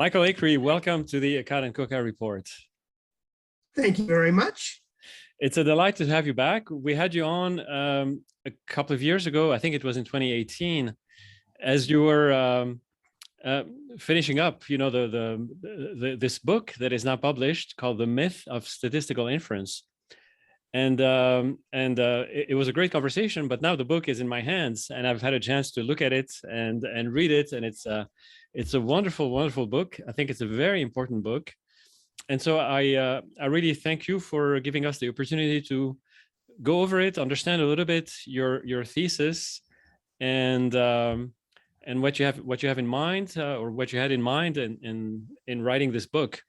Michael Acree, welcome to the Akkad and Cook Report. Thank you very much. It's a delight to have you back. We had you on a couple of years ago, I think it was in 2018, as you were finishing up, this book that is now published called The Myth of Statistical Inference. And it was a great conversation, but now the book is in my hands and I've had a chance to look at it and read it. And it's a wonderful, wonderful book. I think it's a very important book. And so I really thank you for giving us the opportunity to go over it, understand a little bit your thesis and what you have in mind, or what you had in mind in writing this book.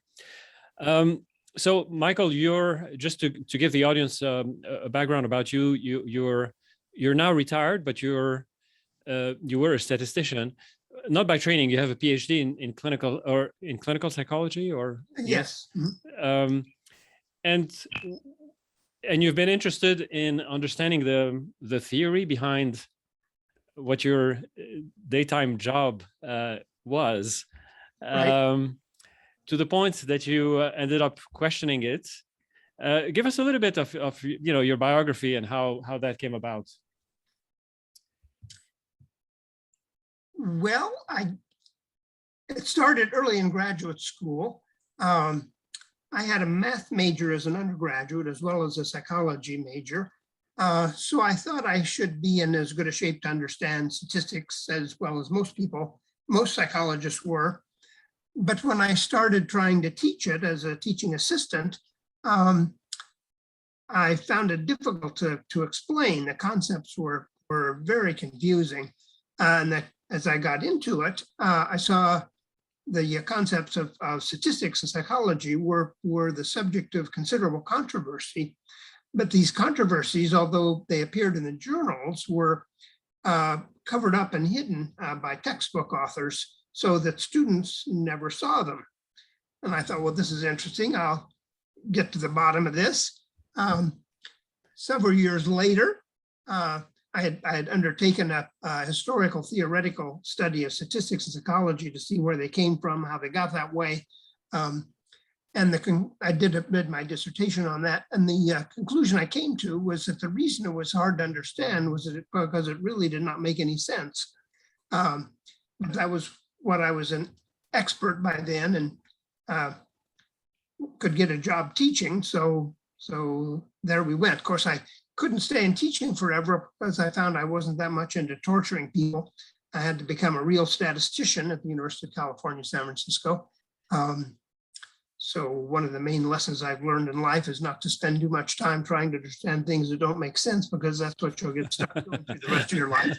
So Michael, you're just to give the audience a background about you. You're now retired, but you were a statistician, not by training. You have a PhD in clinical psychology, or yes. Mm-hmm. And you've been interested in understanding the theory behind what your daytime job was. Right. To the point that you ended up questioning it. Give us a little bit of your biography and how that came about. Well, it started early in graduate school. I had a math major as an undergraduate as well as a psychology major. So I thought I should be in as good a shape to understand statistics as well as most psychologists were. But when I started trying to teach it as a teaching assistant, I found it difficult to explain. The concepts were very confusing. And that as I got into it, I saw the concepts of statistics and psychology were the subject of considerable controversy. But these controversies, although they appeared in the journals, were covered up and hidden by textbook authors, so that students never saw them. And I thought, well, this is interesting. I'll get to the bottom of this. Several years later, I had undertaken a historical theoretical study of statistics and psychology to see where they came from, how they got that way. And I did my dissertation on that. And the conclusion I came to was that the reason it was hard to understand was because it really did not make any sense. That was what I was an expert by then and could get a job teaching. So there we went. Of course, I couldn't stay in teaching forever because I found I wasn't that much into torturing people. I had to become a real statistician at the University of California, San Francisco. So one of the main lessons I've learned in life is not to spend too much time trying to understand things that don't make sense, because that's what you'll get stuck doing through the rest of your life.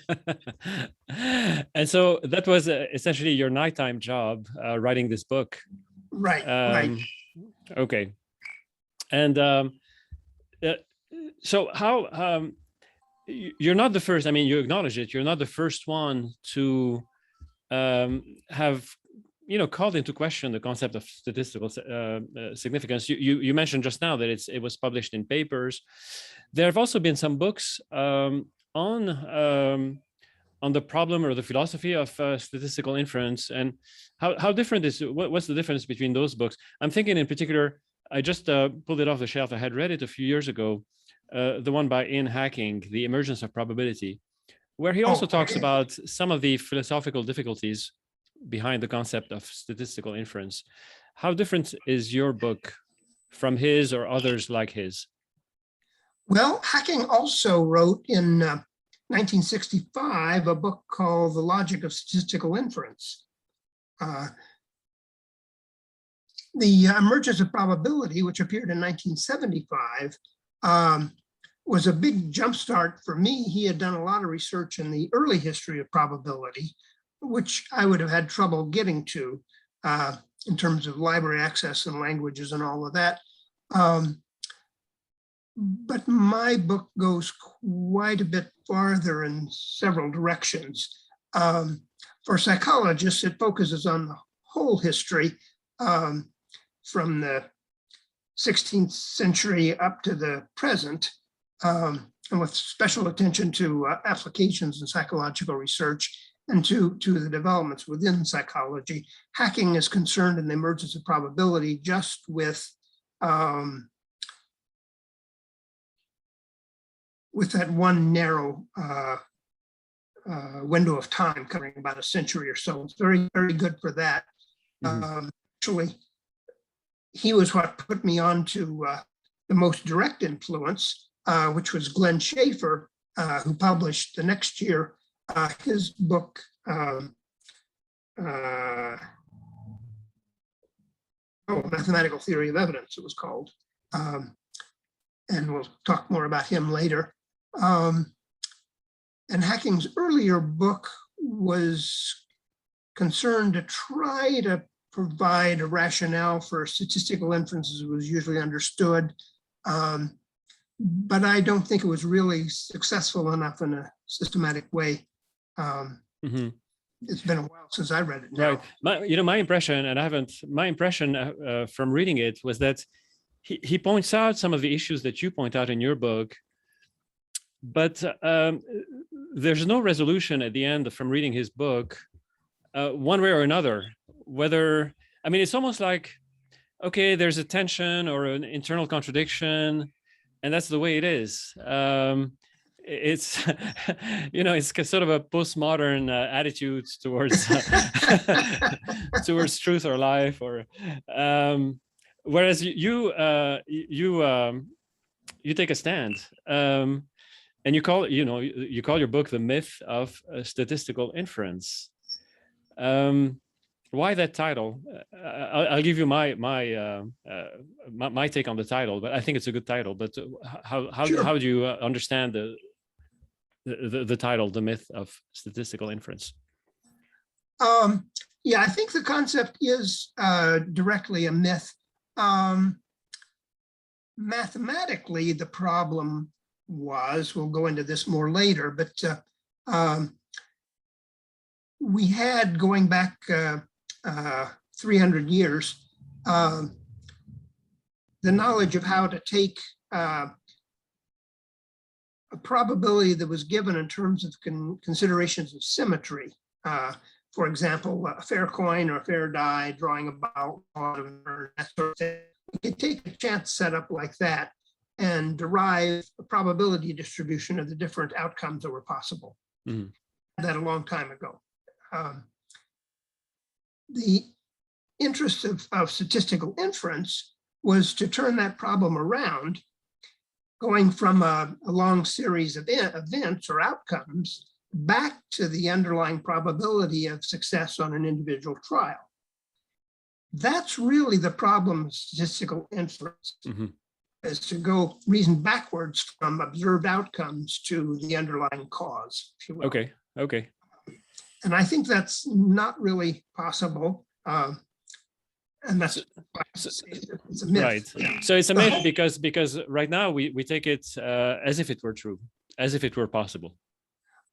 And so that was essentially your nighttime job, writing this book. Right, right. Okay. And so how, you're not the first, I mean, you acknowledge it, you're not the first one to have called into question the concept of statistical significance. You mentioned just now that it was published in papers. There have also been some books on the problem or the philosophy of statistical inference, and how different is what's the difference between those books? I'm thinking in particular, I just pulled it off the shelf. I had read it a few years ago, the one by Ian Hacking, The Emergence of Probability, where he also talks about some of the philosophical difficulties behind the concept of statistical inference. How different is your book from his or others like his? Well, Hacking also wrote in 1965 a book called The Logic of Statistical Inference. The Emergence of Probability, which appeared in 1975, was a big jumpstart for me. He had done a lot of research in the early history of probability, which I would have had trouble getting to in terms of library access and languages and all of that. But my book goes quite a bit farther in several directions. For psychologists, it focuses on the whole history from the 16th century up to the present, and with special attention to applications in psychological research and to the developments within psychology. Hacking is concerned in the emergence of probability just with that one narrow window of time covering about a century or so. It's very, very good for that. Actually, he was what put me on to the most direct influence, which was Glenn Schaefer, who published the next year his book, Mathematical Theory of Evidence, it was called. And we'll talk more about him later. And Hacking's earlier book was concerned to try to provide a rationale for statistical inferences that was usually understood. But I don't think it was really successful enough in a systematic way. It's been a while since I read it now. Right. My impression, and my impression from reading it was that he points out some of the issues that you point out in your book, but there's no resolution at the end from reading his book, one way or another. It's almost like, okay, there's a tension or an internal contradiction, and that's the way it is. It's it's sort of a postmodern attitude towards towards truth or life, or whereas you take a stand, and you call your book The Myth of Statistical Inference. Why that title? I'll give you my take on the title, but I think it's a good title. But how do you understand the title, The Myth of Statistical Inference? Yeah, I think the concept is directly a myth. Mathematically, the problem was, we'll go into this more later, but we had, going back 300 years, the knowledge of how to take a probability that was given in terms of considerations of symmetry. For example, a fair coin or a fair die, drawing a bout, or that sort of thing. We could take a chance setup like that and derive a probability distribution of the different outcomes that were possible. That a long time ago. The interest of statistical inference was to turn that problem around, going from a long series of events or outcomes back to the underlying probability of success on an individual trial. That's really the problem of statistical inference, is to reason backwards from observed outcomes to the underlying cause, if you will. Okay. And I think that's not really possible. And that's why it's a myth. Right. So it's a myth because right now we take it as if it were true, as if it were possible.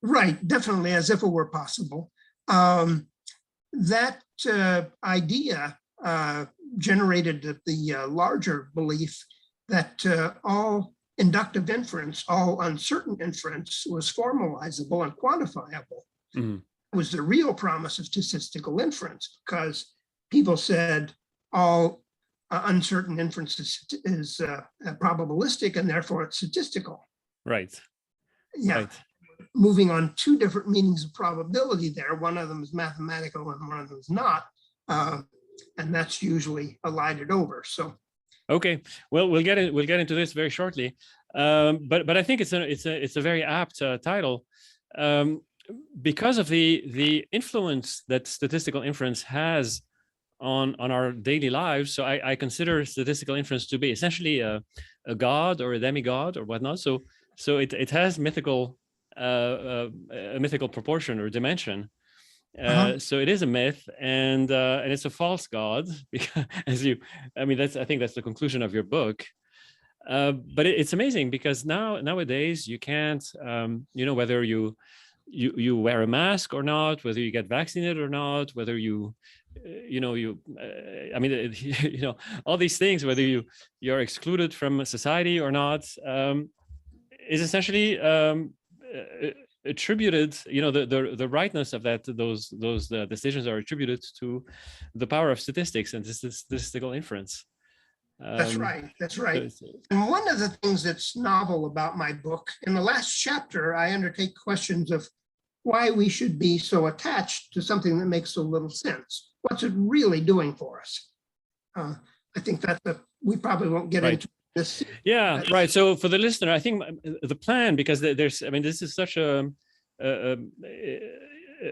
Right, definitely, as if it were possible. That idea generated the larger belief that all inductive inference, all uncertain inference, was formalizable and quantifiable. It was the real promise of statistical inference, because people said all uncertain inference is probabilistic, and therefore it's statistical. Right. Yeah. Right. Moving on, two different meanings of probability there. One of them is mathematical and one of them is not. And that's usually elided over. So okay, well, we'll get into this very shortly. But I think it's a very apt title, because of the influence that statistical inference has on our daily lives. So I consider statistical inference to be essentially a god or a demigod or whatnot. So it has a mythical proportion or dimension. So it is a myth, and it's a false god, because I think that's the conclusion of your book. But it's amazing, because nowadays you can't, whether you wear a mask or not, whether you get vaccinated or not, whether all these things, whether you're excluded from society or not, is essentially attributed, the rightness of those decisions are attributed to the power of statistics and statistical inference. That's right. That's right. So And one of the things that's novel about my book, in the last chapter, I undertake questions of why we should be so attached to something that makes so little sense. What's it really doing for us? I think that we probably won't get into this. Yeah, right. So for the listener, I think the plan, because this is such an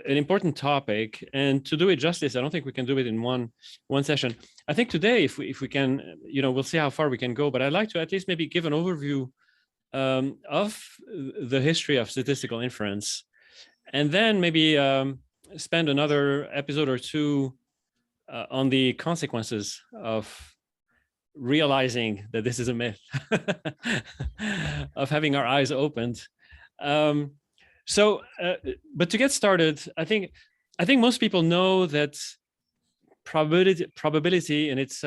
important topic, and to do it justice, I don't think we can do it in one session. I think today, if we can, we'll see how far we can go. But I'd like to at least maybe give an overview of the history of statistical inference, and then maybe spend another episode or two on the consequences of realizing that this is a myth, of having our eyes opened. But to get started, I think most people know that probability in its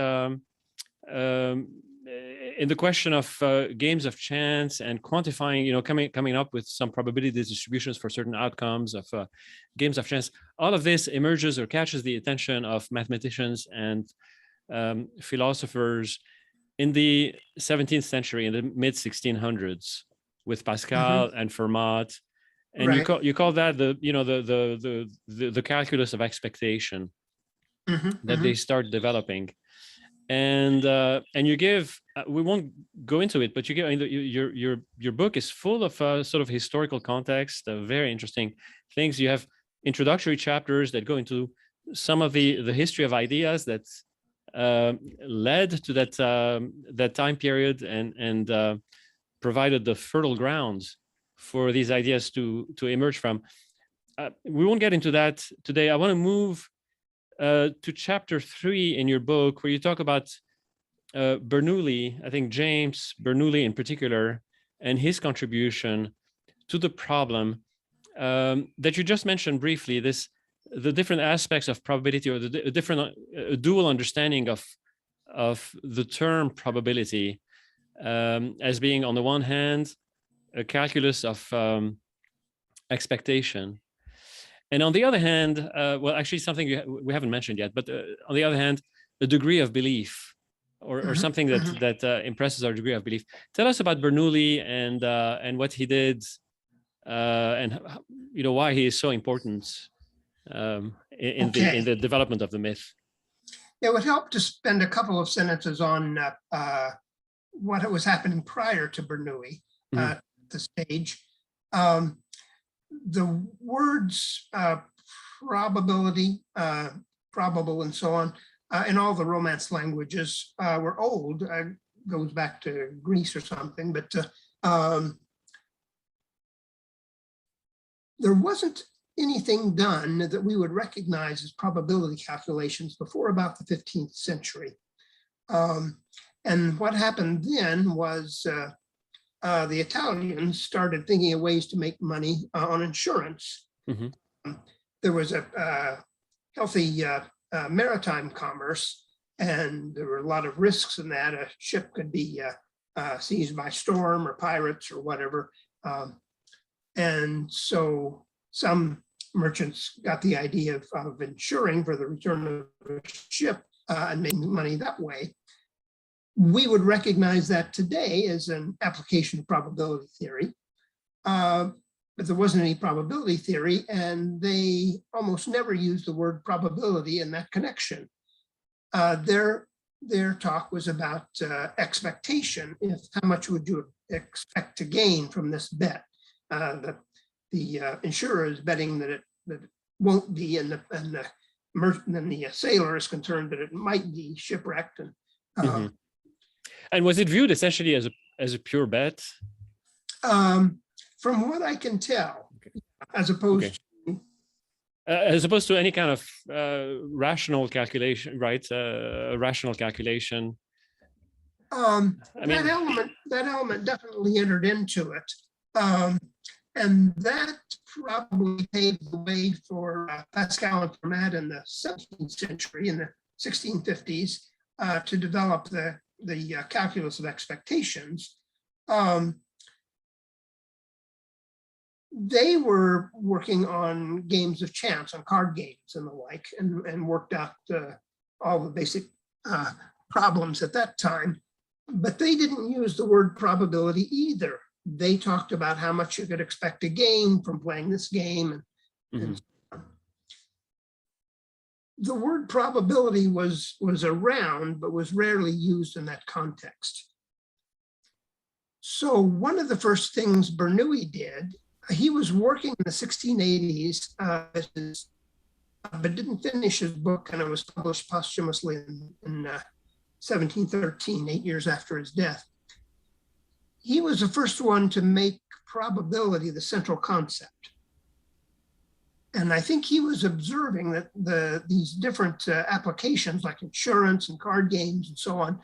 in the question of games of chance and quantifying, coming up with some probability distributions for certain outcomes of games of chance, all of this emerges or catches the attention of mathematicians and philosophers in the 17th century, in the mid 1600s, with Pascal and Fermat, and Right. you call that the calculus of expectation that they start developing, and you give. We won't go into it, but you give your book is full of sort of historical context, very interesting things. You have introductory chapters that go into some of the history of ideas that led to that time period and provided the fertile grounds for these ideas to emerge from. We won't get into that today. I want to move to chapter 3 in your book, where you talk about Bernoulli, I think James Bernoulli in particular, and his contribution to the problem that you just mentioned briefly, the different aspects of probability, or the different dual understanding of the term probability as being, on the one hand, a calculus of expectation, and on the other hand, well, actually something we haven't mentioned yet, but on the other hand, a degree of belief, or something that impresses our degree of belief. Tell us about Bernoulli and what he did, and why he is so important in the development of the myth. It would help to spend a couple of sentences on what was happening prior to Bernoulli, the stage. The words probability, probable, and so on, in all the Romance languages were old. Goes back to Greece or something, but there wasn't anything done that we would recognize as probability calculations before about the 15th century. And what happened then was the Italians started thinking of ways to make money on insurance. There was a healthy maritime commerce, and there were a lot of risks in that. A ship could be seized by storm or pirates or whatever. And so some merchants got the idea of insuring for the return of a ship and making money that way. We would recognize that today as an application of probability theory, but there wasn't any probability theory, and they almost never used the word probability in that connection. Their talk was about expectation. How much would you expect to gain from this bet? The insurer is betting that it won't be, and the sailor is concerned that it might be shipwrecked. And was it viewed essentially as a pure bet? From what I can tell, as opposed to any kind of rational calculation, right? Rational calculation. That element definitely entered into it. And that probably paved the way for Pascal and Fermat in the 17th century, in the 1650s, to develop the calculus of expectations. they were working on games of chance, on card games and the like, and worked out all the basic problems at that time. But they didn't use the word probability either. They talked about how much you could expect to gain from playing this game. And so on. The word probability was around, but was rarely used in that context. So one of the first things Bernoulli did, he was working in the 1680s, but didn't finish his book, and it was published posthumously in 1713, 8 years after his death. He was the first one to make probability the central concept. And I think he was observing that these different applications like insurance and card games and so on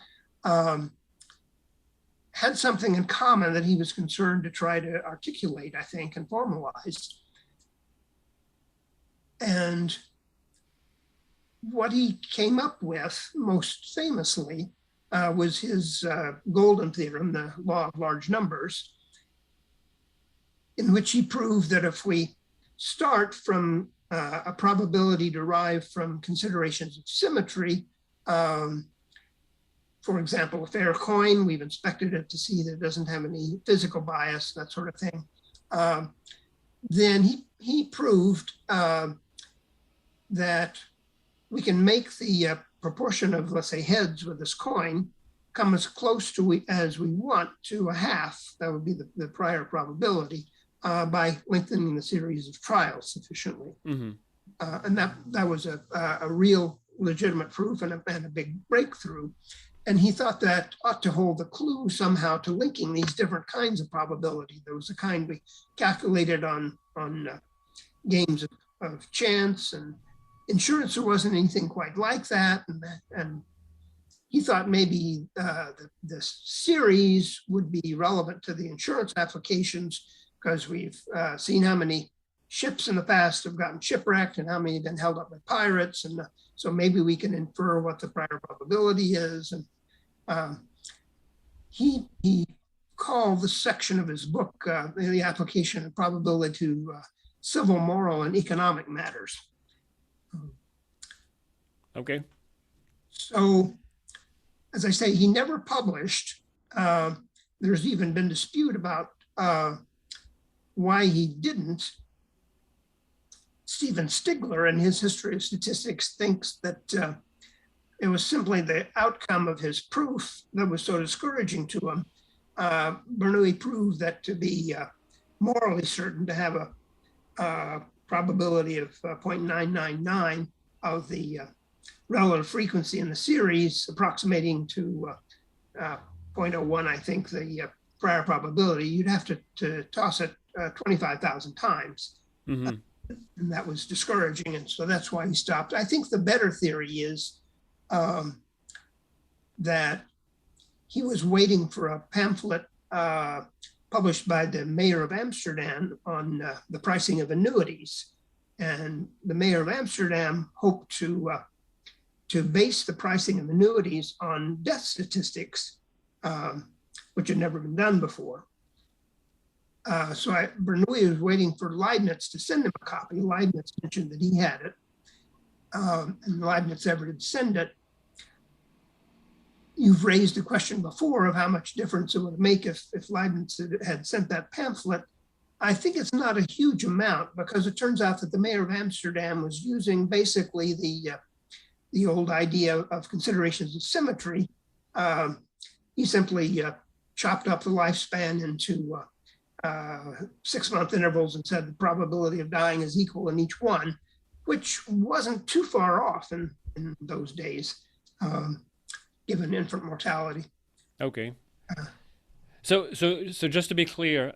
had something in common that he was concerned to try to articulate, I think, and formalize. And what he came up with most famously was his golden theorem, the law of large numbers, in which he proved that if we start from a probability derived from considerations of symmetry, for example, a fair coin, we've inspected it to see that it doesn't have any physical bias, that sort of thing. Then he proved that we can make the proportion of, let's say, heads with this coin come as close to as we want to a half, that would be the prior probability, by lengthening the series of trials sufficiently. Mm-hmm. And that was a real legitimate proof and a big breakthrough. And he thought that ought to hold the clue somehow to linking these different kinds of probability. There was a kind we calculated on games of chance, and insurance, there wasn't anything quite like that. And he thought maybe this series would be relevant to the insurance applications, because we've seen how many ships in the past have gotten shipwrecked and how many have been held up by pirates. And so maybe we can infer what the prior probability is. And he called the section of his book, the application of probability to civil, moral, and economic matters. Okay. So, as I say, he never published. There's even been dispute about why he didn't. Stephen Stigler, in his History of Statistics, thinks that it was simply the outcome of his proof that was so discouraging to him. Bernoulli proved that to be morally certain, to have a probability of 0.999 of the relative frequency in the series, approximating to 0.01, I think, the prior probability, you'd have to toss it 25,000 times. Mm-hmm. And that was discouraging, and so that's why he stopped. I think the better theory is that he was waiting for a pamphlet published by the mayor of Amsterdam on the pricing of annuities. And the mayor of Amsterdam hoped to base the pricing of annuities on death statistics, which had never been done before. So Bernoulli was waiting for Leibniz to send him a copy. Leibniz mentioned that he had it, and Leibniz ever did send it. You've raised the question before of how much difference it would make if Leibniz had sent that pamphlet. I think it's not a huge amount, because it turns out that the mayor of Amsterdam was using basically the old idea of considerations of symmetry. He simply chopped up the lifespan into 6-month intervals and said the probability of dying is equal in each one, which wasn't too far off in those days, given infant mortality. Okay. So just to be clear,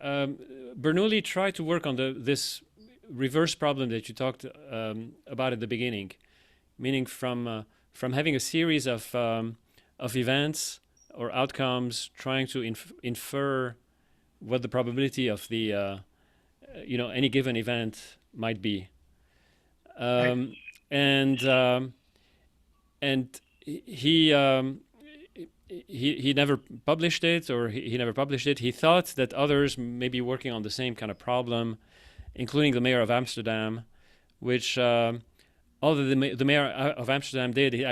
Bernoulli tried to work on this reverse problem that you talked about at the beginning, meaning from having a series of events or outcomes, trying to infer what the probability of the any given event might be, and he never published it, or he never published it. He thought that others may be working on the same kind of problem, including the mayor of Amsterdam, which although the mayor of Amsterdam did, he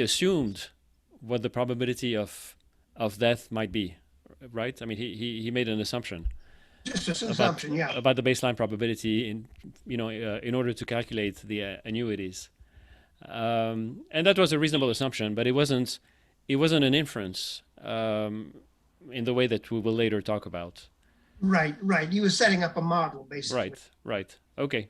assumed what the probability of death might be, right? I mean, he made an assumption Just an assumption, yeah. about the baseline probability in order to calculate the annuities, and that was a reasonable assumption, but it wasn't an inference in the way that we will later talk about. Right. He was setting up a model, basically. Right. Okay.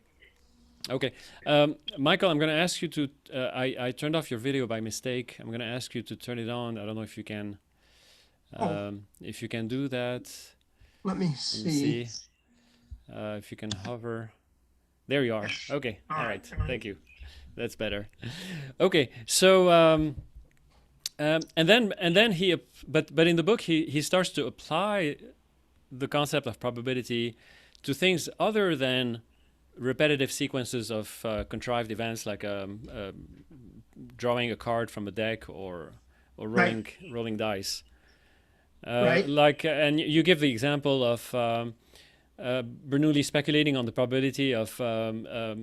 Michael, I'm going to ask you to. I turned off your video by mistake. I'm going to ask you to turn it on. I don't know if you can. If you can do that. Let me see. If you can hover. There you are. Okay. All right. Thank you. That's better. Okay. So and then but in the book he starts to apply the concept of probability to things other than repetitive sequences of contrived events, like drawing a card from a deck or rolling dice. And you give the example of Bernoulli speculating on the probability of a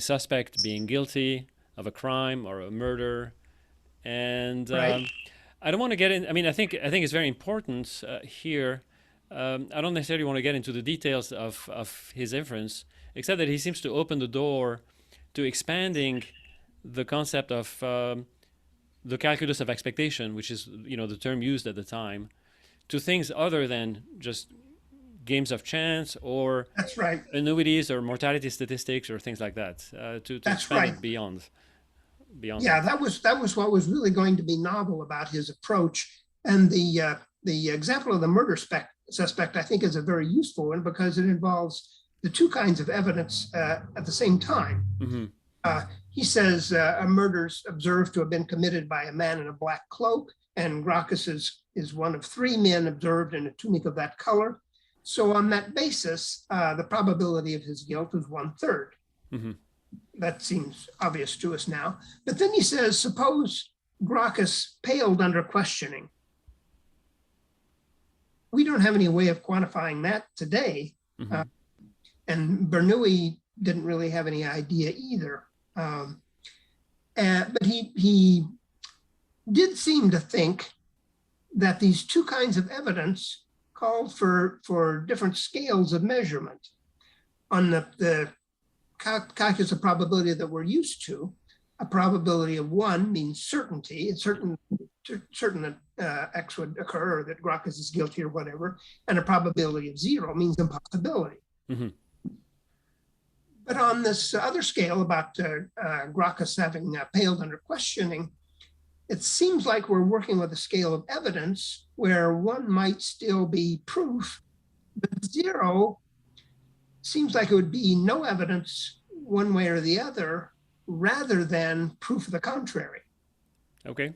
suspect being guilty of a crime or a murder, and I don't want to get in. I mean, I think it's very important here. I don't necessarily want to get into the details of his inference, except that he seems to open the door to expanding the concept of the calculus of expectation, which is the term used at the time, to things other than just games of chance or That's right. annuities or mortality statistics or things like that. To expand it beyond. Yeah, that was what was really going to be novel about his approach, and the example of the murder suspect, I think, is a very useful one because it involves the two kinds of evidence at the same time. Mm-hmm. He says a murder's observed to have been committed by a man in a black cloak, and Gracchus is one of three men observed in a tunic of that color. So on that basis, the probability of his guilt is 1/3. Mm-hmm. That seems obvious to us now. But then he says, suppose Gracchus paled under questioning. We don't have any way of quantifying that today. Mm-hmm. And Bernoulli didn't really have any idea either. But he did seem to think that these two kinds of evidence called for different scales of measurement. On the calculus of probability that we're used to, a probability of 1 means certainty. It's certain that X would occur or that Gracchus is guilty or whatever, and a probability of 0 means impossibility. Mm-hmm. But on this other scale about Gracchus having paled under questioning, it seems like we're working with a scale of evidence where 1 might still be proof, but 0 seems like it would be no evidence one way or the other, rather than proof of the contrary. Okay.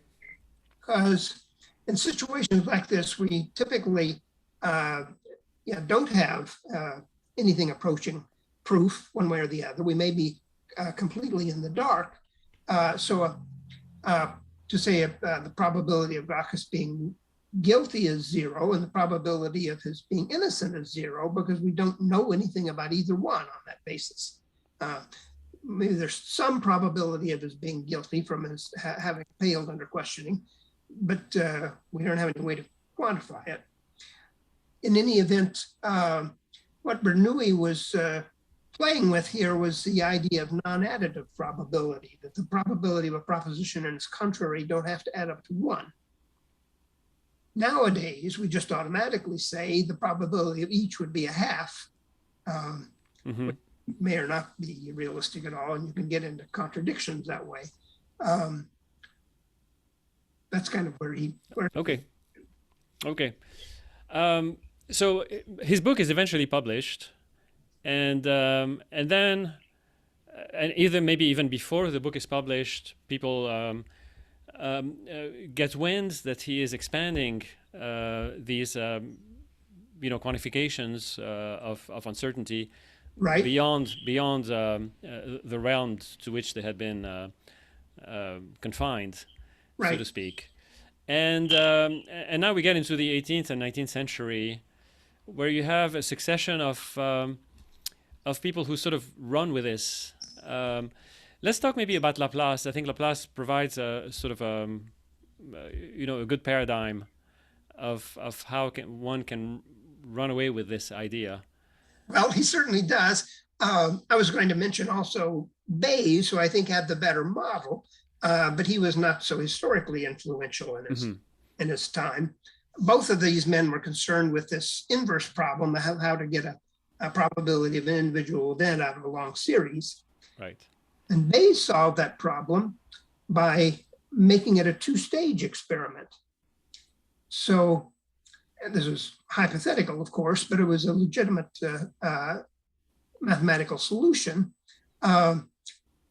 Because in situations like this, we typically don't have anything approaching proof one way or the other. We may be completely in the dark. So to say the probability of Gracchus being guilty is 0 and the probability of his being innocent is 0 because we don't know anything about either one on that basis. Maybe there's some probability of his being guilty from his having paled under questioning, but we don't have any way to quantify it. In any event, what Bernoulli was playing with here was the idea of non-additive probability, that the probability of a proposition and its contrary don't have to add up to 1. Nowadays, we just automatically say the probability of each would be a half, Mm-hmm. which may or not be realistic at all, and you can get into contradictions that way. That's kind of where Okay. So his book is eventually published, and then either maybe even before the book is published, people get wind that he is expanding these quantifications of uncertainty beyond the realm to which they had been confined, so to speak. And now we get into the 18th and 19th century, where you have a succession of people who sort of run with this. Let's talk maybe about Laplace. I think Laplace provides a sort of a good paradigm of how one can run away with this idea. Well, he certainly does. I was going to mention also Bayes, who I think had the better model, but he was not so historically influential in his time. Both of these men were concerned with this inverse problem, how to get a probability of an individual event out of a long series. Right. And Bayes solved that problem by making it a two-stage experiment. So, and this was hypothetical, of course, but it was a legitimate mathematical solution.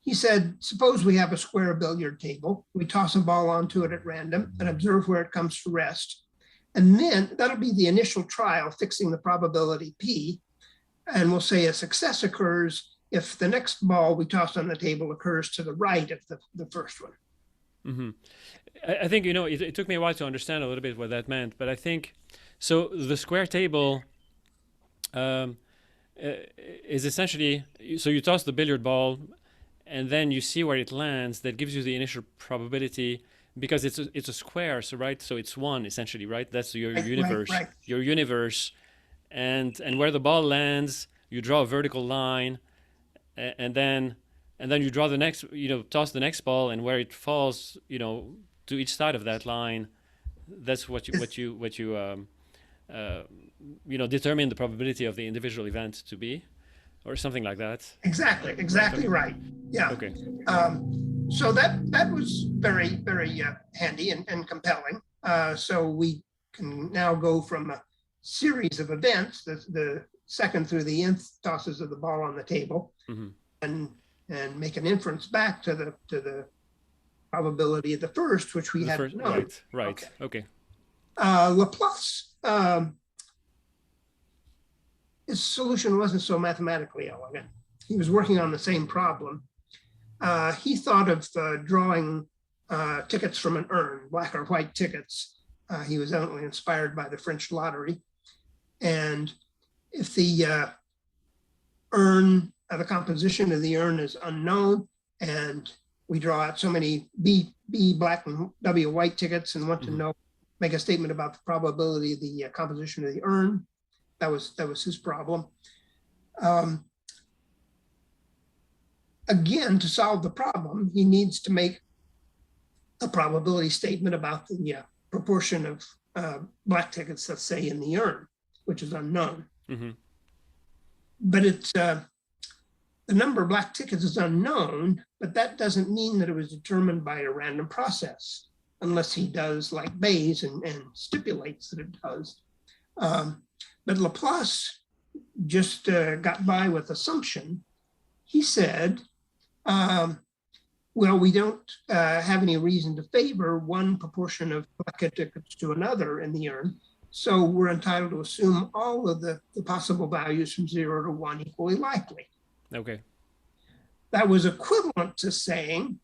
He said, suppose we have a square billiard table. We toss a ball onto it at random and observe where it comes to rest. And then that'll be the initial trial fixing the probability P. And we'll say a success occurs if the next ball we toss on the table occurs to the right of the first one. Mm-hmm. I think, it took me a while to understand a little bit what that meant, but I think, so the square table is essentially, so you toss the billiard ball and then you see where it lands. That gives you the initial probability because it's a square, so right, so it's one essentially, right? That's your universe, right. Your universe, and where the ball lands, you draw a vertical line, and then you draw the next, toss the next ball, and where it falls, to each side of that line, that's what you determine the probability of the individual event to be, or something like that. Exactly right. Yeah. Okay. So that was very, very handy and compelling. So we can now go from a series of events, the second through the nth tosses of the ball on the table, and make an inference back to the probability of the first, which we had to know. Right. Okay. Laplace, his solution wasn't so mathematically elegant. He was working on the same problem. He thought of drawing tickets from an urn, black or white tickets. He was evidently inspired by the French lottery. And if the the composition of the urn is unknown, and we draw out so many B black and W white tickets and want to make a statement about the probability of the composition of the urn, that was his problem. Again, to solve the problem, he needs to make a probability statement about the proportion of black tickets, let's say, in the urn, which is unknown. But it's the number of black tickets is unknown, but that doesn't mean that it was determined by a random process, unless he does like Bayes and stipulates that it does. But Laplace just got by with assumption. He said, well, we don't have any reason to favor one proportion of black tickets to another in the urn. So we're entitled to assume all of the possible values from 0 to 1 equally likely. Okay. That was equivalent to saying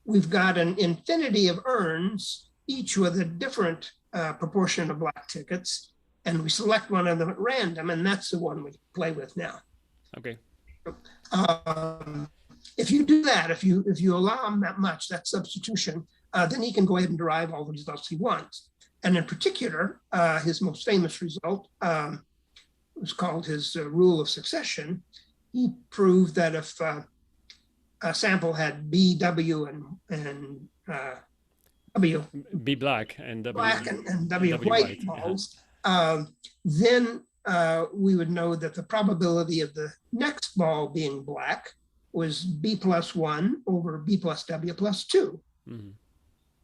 we've got an infinity of urns, each with a different proportion of black tickets, and we select one of them at random, and that's the one we play with now. Okay. If you do that, if you allow him that much, that substitution, then he can go ahead and derive all the results he wants. And in particular, his most famous result was called his rule of succession. He proved that if a sample had B, W, and W, B black and W, black and W white balls, then we would know that the probability of the next ball being black was B plus 1 over B plus W plus 2.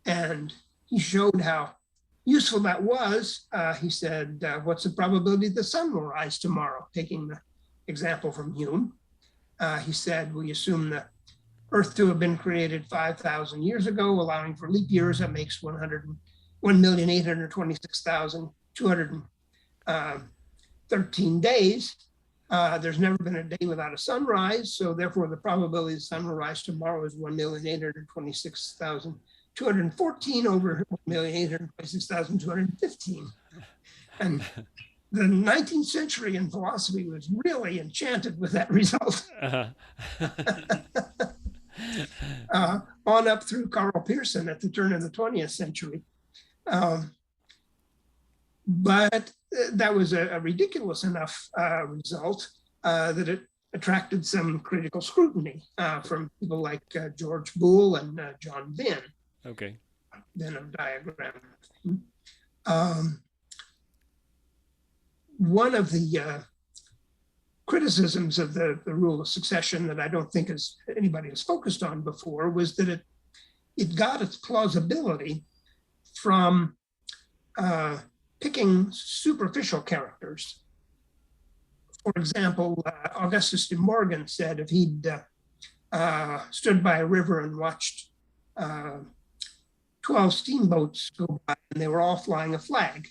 And he showed how useful that was. He said, what's the probability the sun will rise tomorrow? Taking the example from Hume. He said, we assume the Earth to have been created 5,000 years ago, allowing for leap years. That makes 1,826,213 days. There's never been a day without a sunrise. So therefore, the probability the sun will rise tomorrow is 1,826,213. 214 over 1,826,215. And the 19th century in philosophy was really enchanted with that result. On up through Karl Pearson at the turn of the 20th century. But that was a ridiculous enough result that it attracted some critical scrutiny from people like George Boole and John Venn. Okay. Venn of diagram. One of the criticisms of the rule of succession that I don't think anybody has focused on before was that it got its plausibility from picking superficial characters. For example, Augustus de Morgan said if he'd stood by a river and watched 12 steamboats go by and they were all flying a flag,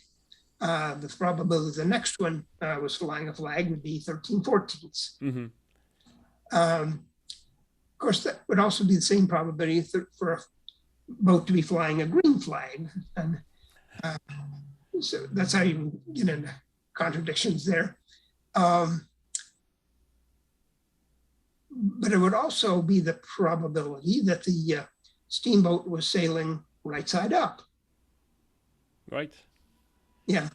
the probability the next one was flying a flag would be 13/14. Mm-hmm. Of course, that would also be the same probability for a boat to be flying a green flag. And so that's how you get into contradictions there. But it would also be the probability that the steamboat was sailing right side up. Right. Yeah.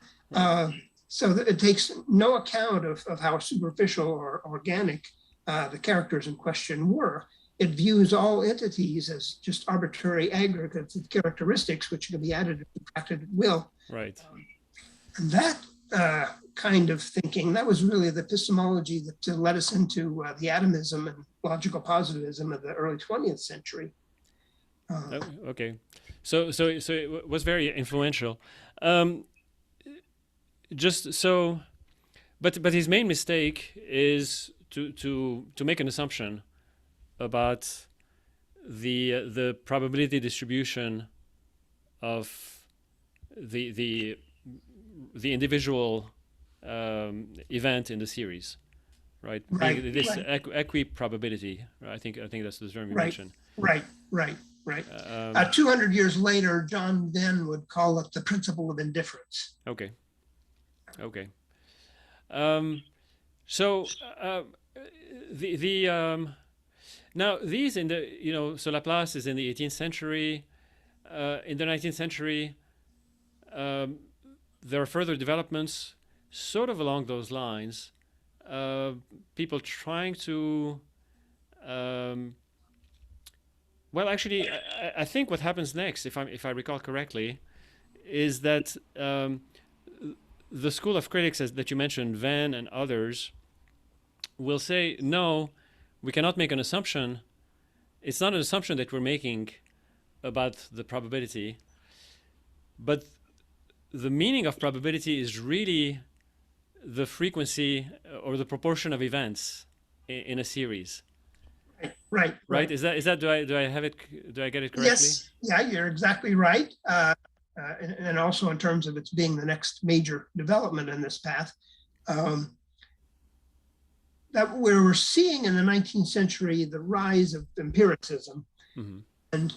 So that it takes no account of how superficial or organic the characters in question were. It views all entities as just arbitrary aggregates of characteristics which can be added and subtracted at will. Right. And that kind of thinking, that was really the epistemology that led us into the atomism and logical positivism of the early 20th century. Okay. So it was very influential. Just so, but his main mistake is to make an assumption about the probability distribution of the individual event in the series, right? Right. This Right. equiprobability. I think that's the term you Right. mentioned. Right. 200 years later, John Venn would call it the principle of indifference. Okay. Now these in the so Laplace is in the 18th century. In the 19th century, there are further developments, sort of along those lines. People trying to, well, actually, I think what happens next, if I recall correctly, is that the school of critics that you mentioned, Venn and others, will say, no, we cannot make an assumption. It's not an assumption that we're making about the probability, but the meaning of probability is really the frequency or the proportion of events in a series. Right. Is that do I have it? Do I get it correctly? Yes. Yeah, you're exactly right. And also in terms of its being the next major development in this path, that we were seeing in the 19th century the rise of empiricism. Mm-hmm. And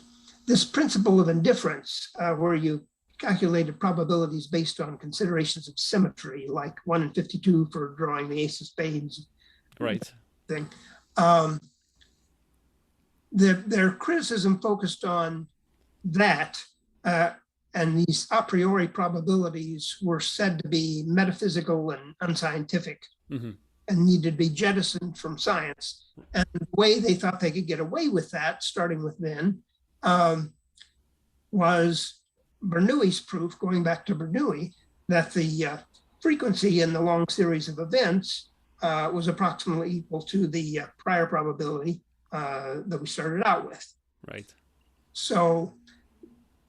this principle of indifference, where you calculated probabilities based on considerations of symmetry, like 1 in 52 for drawing the ace of spades. Right. Thing. Their criticism focused on that, and these a priori probabilities were said to be metaphysical and unscientific, mm-hmm. and needed to be jettisoned from science. And the way they thought they could get away with that, starting with Venn, was Bernoulli's proof, going back to Bernoulli, that the frequency in the long series of events was approximately equal to the prior probability that we started out with. Right. So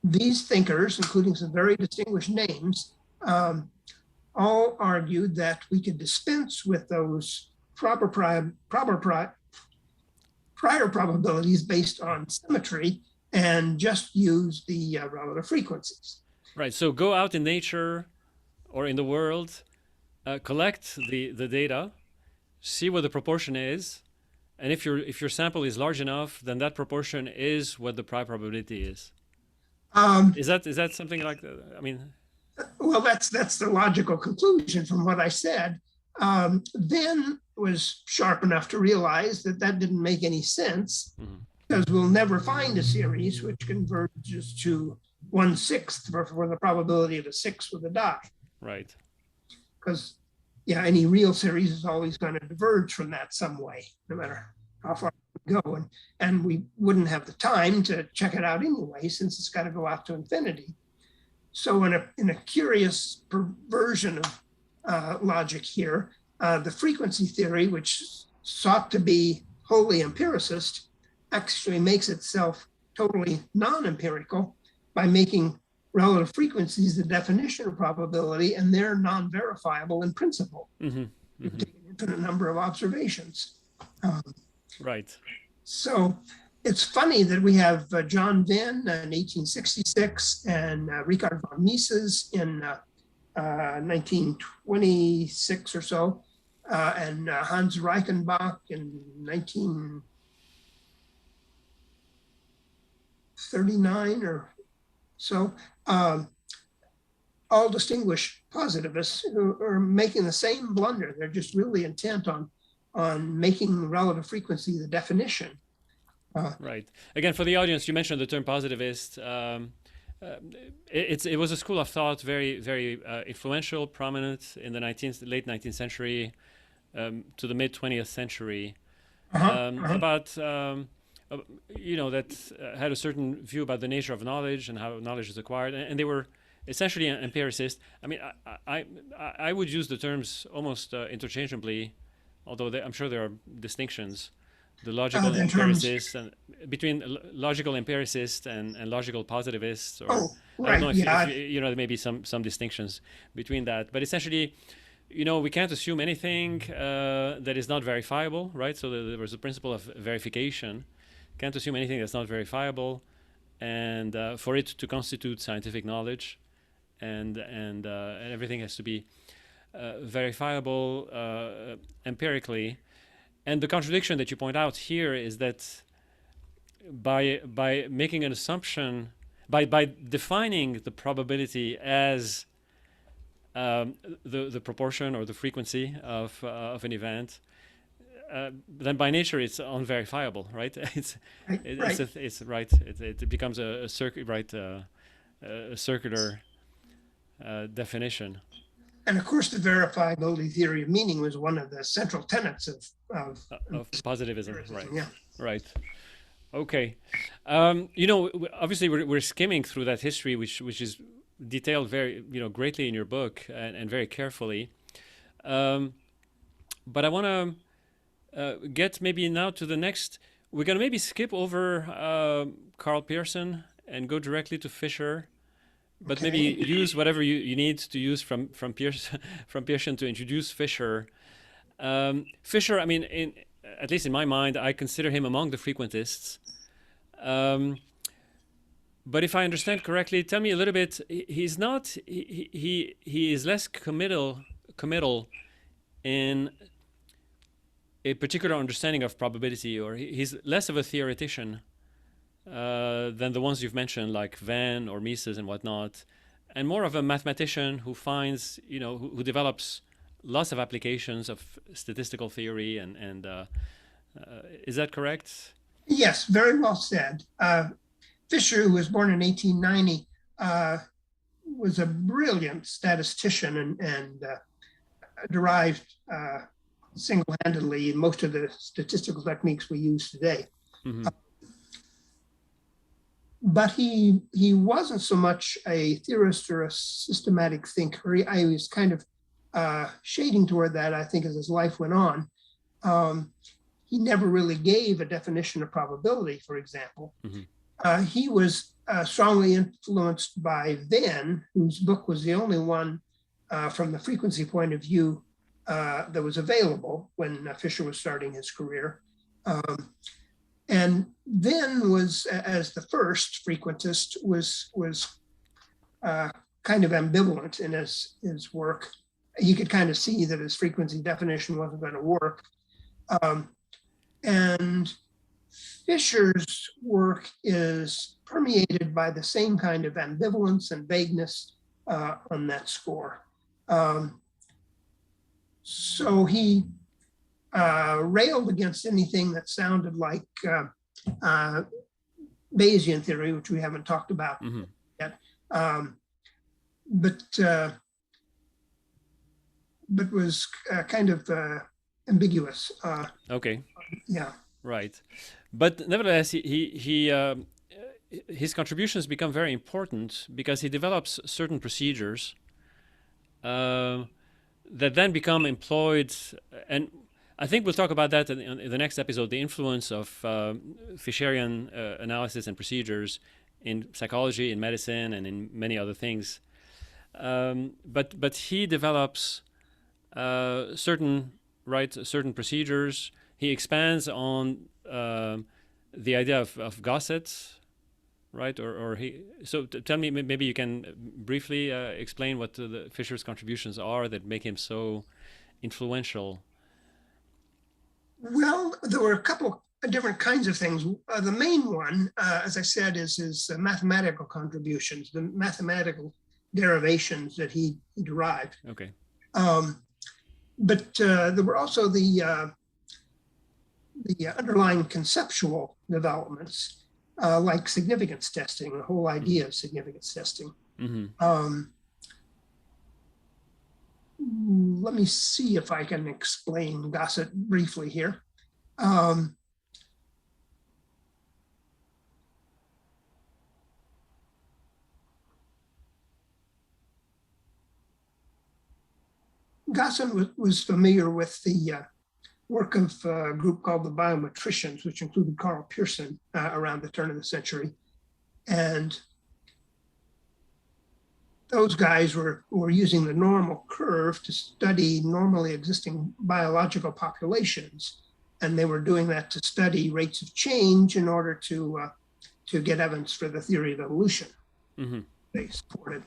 these thinkers, including some very distinguished names, all argued that we could dispense with those prior probabilities based on symmetry and just use the relative frequencies. Right. So go out in nature or in the world, collect the data, see what the proportion is, and if your sample is large enough, then that proportion is what the prior probability is. Is that something like that? I mean, Well, that's the logical conclusion from what I said. Then was sharp enough to realize that that didn't make any sense because we'll never find a series which converges to 1/6 for the probability of a 6 with a die. right. Because yeah, any real series is always going to diverge from that some way, no matter how far we go. And we wouldn't have the time to check it out anyway, since it's got to go out to infinity. So in a curious perversion of logic here, the frequency theory, which sought to be wholly empiricist, actually makes itself totally non-empirical by making relative frequencies the definition of probability, and they're non-verifiable in principle. You take an infinite number of observations. Right. So it's funny that we have John Venn in 1866 and Richard von Mises in 1926 or so, and Hans Reichenbach in 1939 or so, all distinguished positivists who are making the same blunder. They're just really intent on making relative frequency the definition. Right. Again, for the audience, you mentioned the term positivist. It was a school of thought, very, very influential, prominent in the late 19th century to the mid 20th century. About that had a certain view about the nature of knowledge and how knowledge is acquired, and they were essentially an empiricist. I mean, I would use the terms almost interchangeably, although I'm sure there are distinctions. The logical empiricist and between logical empiricist and logical positivists, or right, I don't know if there may be some distinctions between that, but essentially, we can't assume anything that is not verifiable, right? So there was a principle of verification. Can't assume anything that's not verifiable, and for it to constitute scientific knowledge, and everything has to be verifiable empirically. And the contradiction that you point out here is that by making an assumption, by defining the probability as the proportion or the frequency of an event, then by nature it's unverifiable, right? It becomes a circular definition. And of course, the verifiability theory of meaning was one of the central tenets of positivism, right? Yeah. Right. Okay. Obviously, we're skimming through that history, which is detailed very, greatly in your book and very carefully. But I want to get maybe now to the next. We're going to maybe skip over Karl Pearson and go directly to Fischer. But maybe use whatever you need to use from Pearson to introduce Fischer. Fischer, I mean, at least in my mind, I consider him among the frequentists. But if I understand correctly, tell me a little bit. He's not. He is less committal in a particular understanding of probability, or he's less of a theoretician than the ones you've mentioned, like Venn or Mises and whatnot, and more of a mathematician who finds, who develops lots of applications of statistical theory, and is that correct? Yes, very well said. Fischer, who was born in 1890, was a brilliant statistician and derived single-handedly most of the statistical techniques we use today. But he wasn't so much a theorist or a systematic thinker. I was kind of shading toward that, I think, as his life went on. He never really gave a definition of probability, for example. He was strongly influenced by Venn, whose book was the only one from the frequency point of view that was available when Fischer was starting his career. And Venn was, as the first frequentist, was kind of ambivalent in his work. He could kind of see that his frequency definition wasn't going to work. And Fischer's work is permeated by the same kind of ambivalence and vagueness on that score. So he railed against anything that sounded like Bayesian theory, which we haven't talked about yet, but was kind of ambiguous. Okay. Yeah. Right, but nevertheless, his contributions become very important because he develops certain procedures that then become employed, and I think we'll talk about that in the next episode, the influence of Fischerian analysis and procedures in psychology, in medicine, and in many other things. But he develops certain procedures. He expands on the idea of Gosset, right? So tell me, maybe you can briefly explain what the Fischers' contributions are that make him so influential. Well, there were a couple of different kinds of things. The main one, as I said, is his mathematical contributions, the mathematical derivations that he derived. Okay. But there were also the underlying conceptual developments, like significance testing, the whole idea of significance testing. Let me see if I can explain Gosset briefly here. Gosset was familiar with the work of a group called the biometricians, which included Carl Pearson around the turn of the century. And those guys were using the normal curve to study normally existing biological populations. And they were doing that to study rates of change in order to get evidence for the theory of evolution they supported.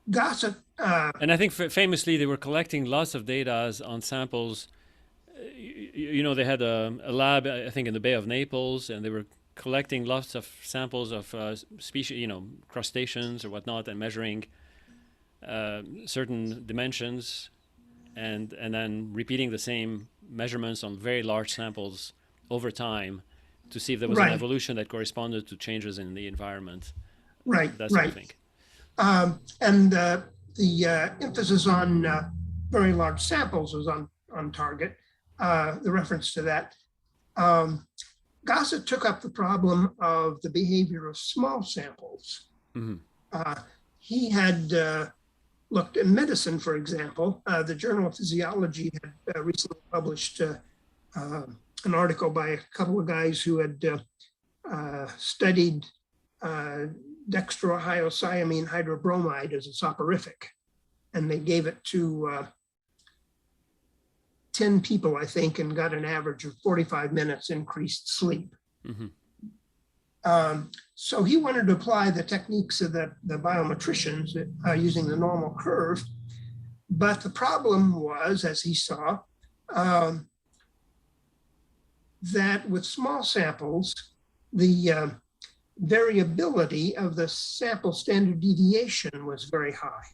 Gosset. And I think famously they were collecting lots of data on samples. They had a lab, I think, in the Bay of Naples, and they were collecting lots of samples of species, crustaceans or whatnot, and measuring certain dimensions, and then repeating the same measurements on very large samples over time to see if there was an evolution that corresponded to changes in the environment. That's what I think. And the emphasis on very large samples was on target, the reference to that. Gosset took up the problem of the behavior of small samples. He had looked in medicine, for example. The Journal of Physiology had recently published an article by a couple of guys who had studied dextrohyoscyamine hydrobromide as a soporific, and they gave it to 10 people, I think, and got an average of 45 minutes increased sleep. So he wanted to apply the techniques of the biometricians using the normal curve, but the problem was, as he saw, that with small samples, the variability of the sample standard deviation was very high.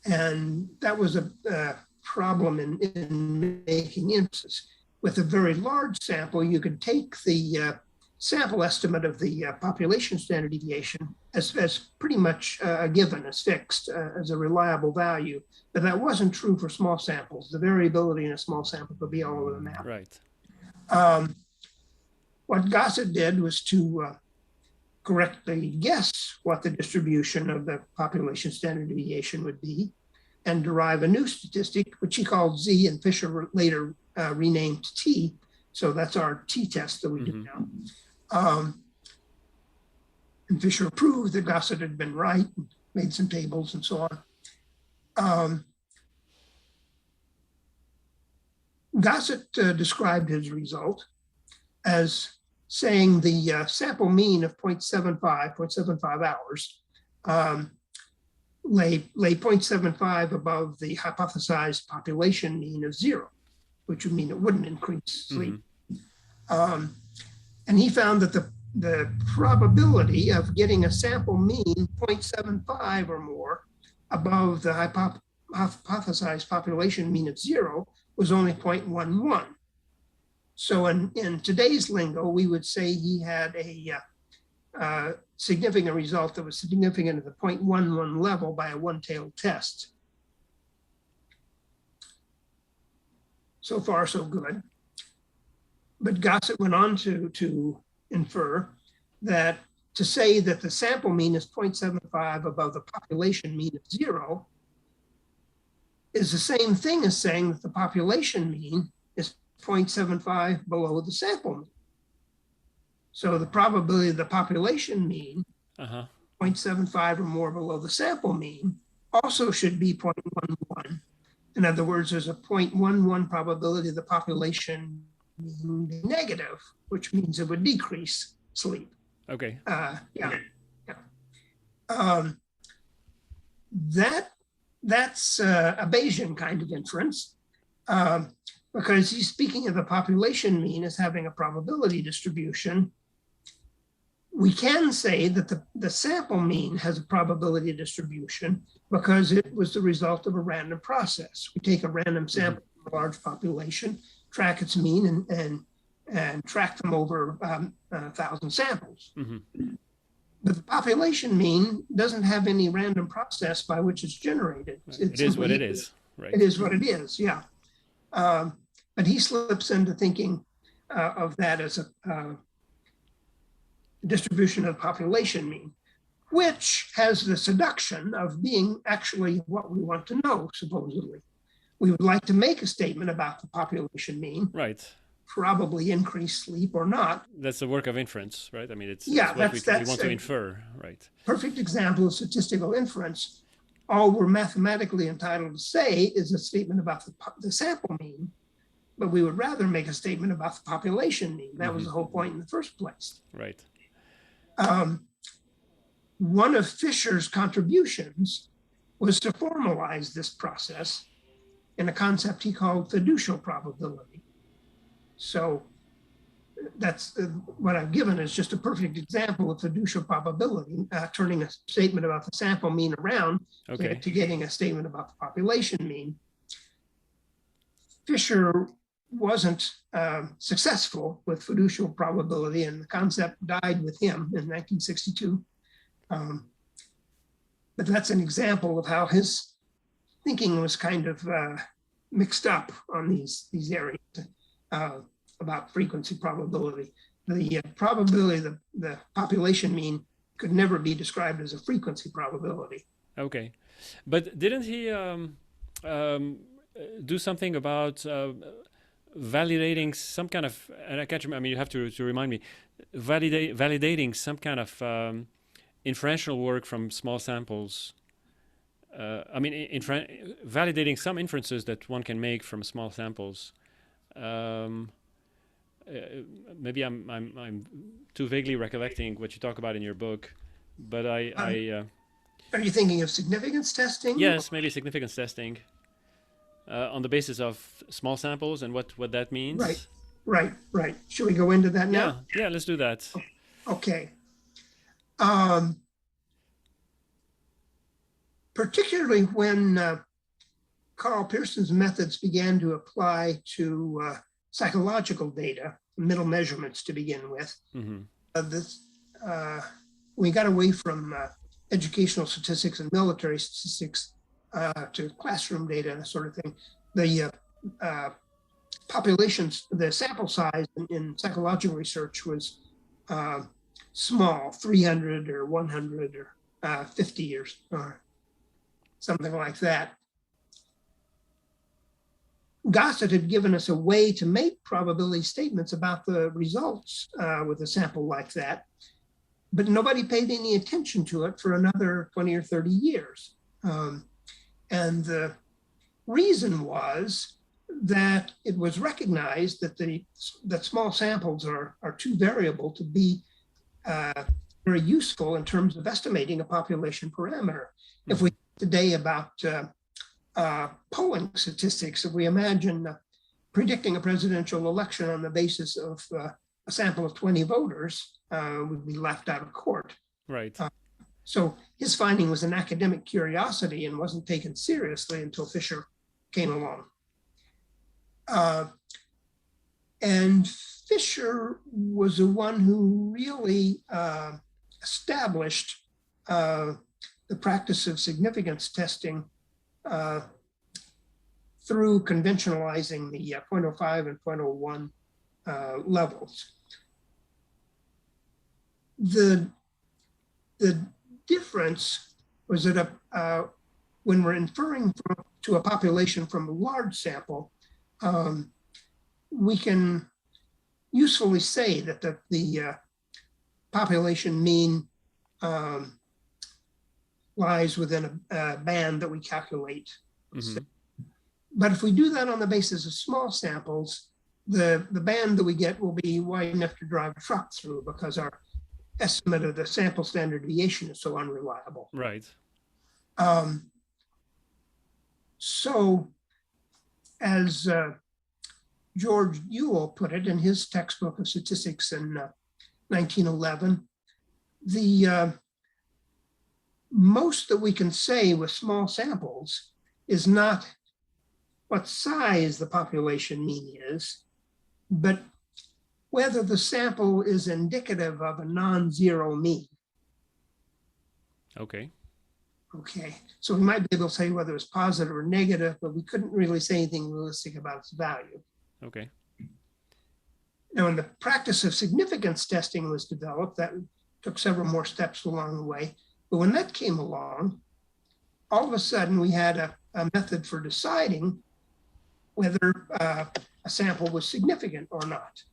And that was a problem in making inferences. With a very large sample, you could take the sample estimate of the population standard deviation as pretty much a given, as fixed, as a reliable value. But that wasn't true for small samples. The variability in a small sample could be all over the map. What Gosset did was to correctly guess what the distribution of the population standard deviation would be and derive a new statistic, which he called Z, and Fischer later renamed T. So that's our t-test that we do now. And Fischer proved that Gosset had been right, and made some tables and so on. Gosset described his result as saying the sample mean of 0.75 hours lay 0.75 above the hypothesized population mean of 0. which would mean it wouldn't increase sleep. And he found that the probability of getting a sample mean 0.75 or more above the hypothesized population mean of 0 was only 0.11. So in today's lingo, we would say he had a significant result that was significant at the 0.11 level by a one-tailed test. So far, so good. But Gossett went on to infer that to say that the sample mean is 0.75 above the population mean of 0 is the same thing as saying that the population mean is 0.75 below the sample mean. So the probability of the population mean, 0.75 or more below the sample mean, also should be 0.11. In other words, there's a 0.11 probability of the population mean be negative, which means it would decrease sleep. Okay. That's a Bayesian kind of inference, because he's speaking of the population mean as having a probability distribution. We can say that the sample mean has a probability distribution because it was the result of a random process. We take a random sample from a large population, track its mean, and track them over 1,000 samples. But the population mean doesn't have any random process by which it's generated. It is what it is, right? It is what it is, yeah. But he slips into thinking of that as a distribution of population mean, which has the seduction of being actually what we want to know, supposedly. We would like to make a statement about the population mean. Right. Probably increase sleep or not. That's the work of inference, right? I mean, it's what we want to infer, right? Perfect example of statistical inference. All we're mathematically entitled to say is a statement about the sample mean, but we would rather make a statement about the population mean. That was the whole point in the first place. Right. One of Fischers' contributions was to formalize this process in a concept he called fiducial probability. So that's what I've given is just a perfect example of fiducial probability, turning a statement about the sample mean around to getting a statement about the population mean. Fischer wasn't successful with fiducial probability, and the concept died with him in 1962. But that's an example of how his thinking was kind of mixed up on these areas about frequency probability. The probability of the population mean could never be described as a frequency probability. Okay, but didn't he do something about validating some kind of, and I can't remember, I mean, you have to remind me, validating some kind of inferential work from small samples? I mean, validating some inferences that one can make from small samples. Maybe I'm too vaguely recollecting what you talk about in your book, but are you thinking of significance testing? Yes, maybe significance testing on the basis of small samples and what that means. Right. Should we go into that now? Yeah, let's do that. Okay. Particularly when Carl Pearson's methods began to apply to psychological data, middle measurements to begin with, we got away from educational statistics and military statistics to classroom data and that sort of thing. The populations, the sample size in psychological research was small, 300 or 100 or 50 or something like that. Gossett had given us a way to make probability statements about the results with a sample like that, but nobody paid any attention to it for another 20 or 30 years. And the reason was that it was recognized that small samples are too variable to be very useful in terms of estimating a population parameter. If we today about polling statistics, if we imagine predicting a presidential election on the basis of a sample of 20 voters would be left out of court. Right. So his finding was an academic curiosity and wasn't taken seriously until Fisher came along. And Fisher was the one who really established the practice of significance testing through conventionalizing the 0.05 and 0.01 levels. The difference was that when we're inferring to a population from a large sample, we can usefully say that the population mean lies within a band that we calculate. Mm-hmm. But if we do that on the basis of small samples, the band that we get will be wide enough to drive a truck through because our estimate of the sample standard deviation is so unreliable. Right. So as George Ewell put it in his textbook of statistics in 1911, the most that we can say with small samples is not what size the population mean is, but whether the sample is indicative of a non-zero mean. Okay. Okay, so we might be able to say whether it's positive or negative, but we couldn't really say anything realistic about its value. Okay. Now, when the practice of significance testing was developed, that took several more steps along the way. But when that came along, all of a sudden we had a method for deciding whether a sample was significant or not.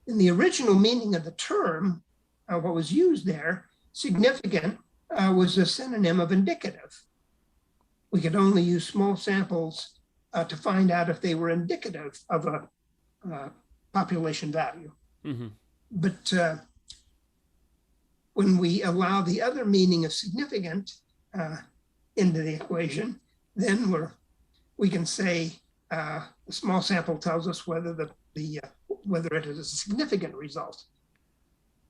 In the original meaning of the term, what was used there, significant was a synonym of indicative. We could only use small samples to find out if they were indicative of a population value. Mm-hmm. But when we allow the other meaning of significant into the equation, then we can say the small sample tells us whether whether it is a significant result.